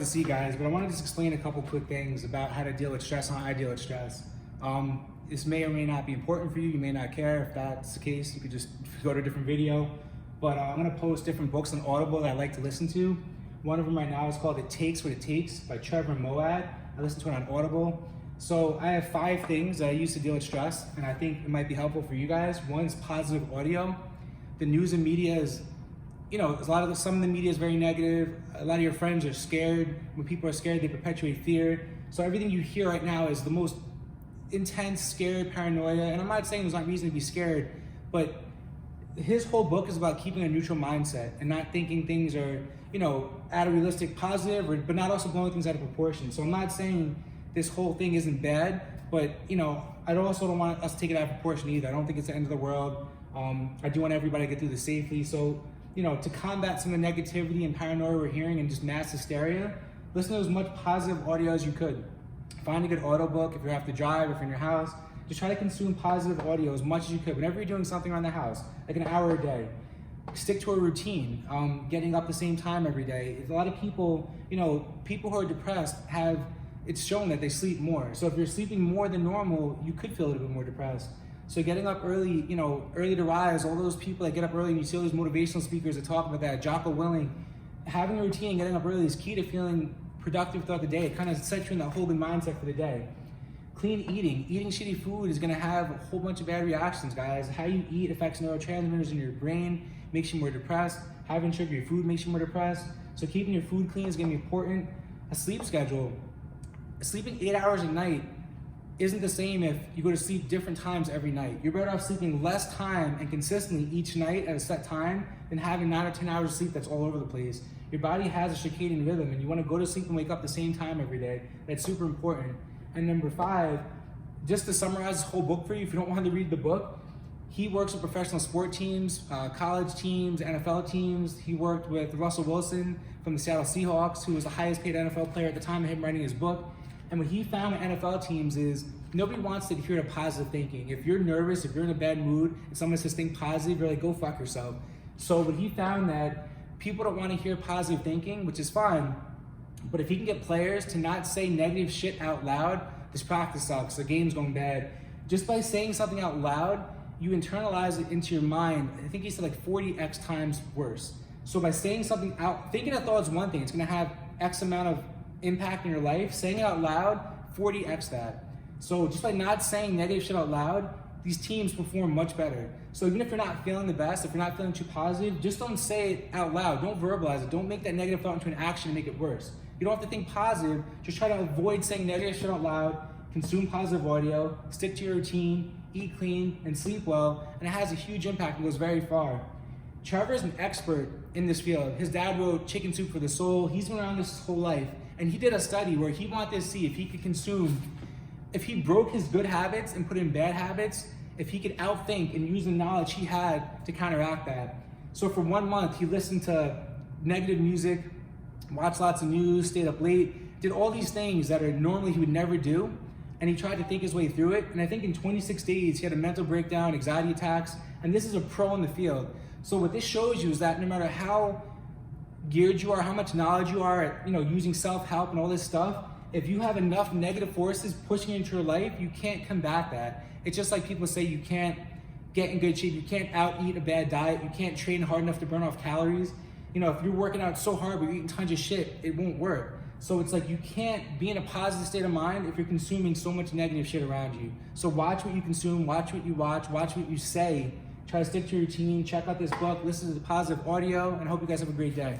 To see guys, but I want to just explain a couple quick things about how to deal with stress and how I deal with stress. This may or may not be important for you. You may not care. If that's the case, you could just go to a different video. But I'm going to post different books on Audible that I like to listen to. One of them right now is called It Takes What It Takes by Trevor Moawad. I listen to it on Audible. So I have 5 things that I use to deal with stress, and I think it might be helpful for you guys. One is positive audio. The news and media is, some of the media is very negative. A lot of your friends are scared. When people are scared, they perpetuate fear. So everything you hear right now is the most intense, scared, paranoia. And I'm not saying there's not reason to be scared, but his whole book is about keeping a neutral mindset and not thinking things are, out of realistic positive, but not also blowing things out of proportion. So I'm not saying this whole thing isn't bad, but I also don't want us to take it out of proportion either. I don't think it's the end of the world. I do want everybody to get through this safely. So, to combat some of the negativity and paranoia we're hearing and just mass hysteria, listen to as much positive audio as you could. Find a good audiobook if you have to drive, if you're in your house. Just try to consume positive audio as much as you could. Whenever you're doing something around the house, like an hour a day, stick to a routine, getting up the same time every day. A lot of people, people who are depressed it's shown that they sleep more. So if you're sleeping more than normal, you could feel a little bit more depressed. So getting up early, early to rise, all those people that get up early, and you see all those motivational speakers that talk about that, Jocko Willing, having a routine, getting up early is key to feeling productive throughout the day. It kind of sets you in that whole good mindset for the day. Clean eating. Eating shitty food is gonna have a whole bunch of bad reactions, guys. How you eat affects neurotransmitters in your brain, makes you more depressed. Having sugary food makes you more depressed. So keeping your food clean is gonna be important. A sleep schedule. Sleeping 8 hours a night isn't the same if you go to sleep different times every night. You're better off sleeping less time and consistently each night at a set time than having 9 or 10 hours of sleep that's all over the place. Your body has a circadian rhythm, and you want to go to sleep and wake up the same time every day. That's super important. And number 5, just to summarize this whole book for you, if you don't want to read the book, he works with professional sport teams, college teams, NFL teams. He worked with Russell Wilson from the Seattle Seahawks, who was the highest paid NFL player at the time of him writing his book. And what he found with NFL teams is nobody wants to hear the positive thinking. If you're nervous, if you're in a bad mood, and someone says think positive, you're like, go fuck yourself. So what he found that people don't want to hear positive thinking, which is fine, but if he can get players to not say negative shit out loud, this practice sucks, the game's going bad. Just by saying something out loud, you internalize it into your mind. I think he said like 40x times worse. So by saying something out, thinking a thought is one thing, it's gonna have X amount of impact in your life. Saying it out loud, 40x that. So just by not saying negative shit out loud, these teams perform much better. So even if you're not feeling the best, if you're not feeling too positive, just don't say it out loud. Don't verbalize it. Don't make that negative thought into an action and make it worse. You don't have to think positive. Just try to avoid saying negative shit out loud. Consume positive audio. Stick to your routine. Eat clean and sleep well. And it has a huge impact and goes very far. Trevor is an expert in this field. His dad wrote Chicken Soup for the Soul. He's been around this his whole life. And he did a study where he wanted to see if he could consume, if he broke his good habits and put in bad habits, if he could outthink and use the knowledge he had to counteract that. So for 1 month, he listened to negative music, watched lots of news, stayed up late, did all these things that are normally he would never do, and he tried to think his way through it. And I think in 26 days, he had a mental breakdown, anxiety attacks, and this is a pro in the field. So what this shows you is that no matter how geared you are, how much knowledge you are at, using self-help and all this stuff, if you have enough negative forces pushing into your life, you can't combat that. It's just like people say you can't get in good shape, you can't out-eat a bad diet, you can't train hard enough to burn off calories. If you're working out so hard but you're eating tons of shit, it won't work. So it's like you can't be in a positive state of mind if you're consuming so much negative shit around you. So watch what you consume, watch what you watch what you say. Try to stick to your routine, check out this book, listen to the positive audio, and I hope you guys have a great day.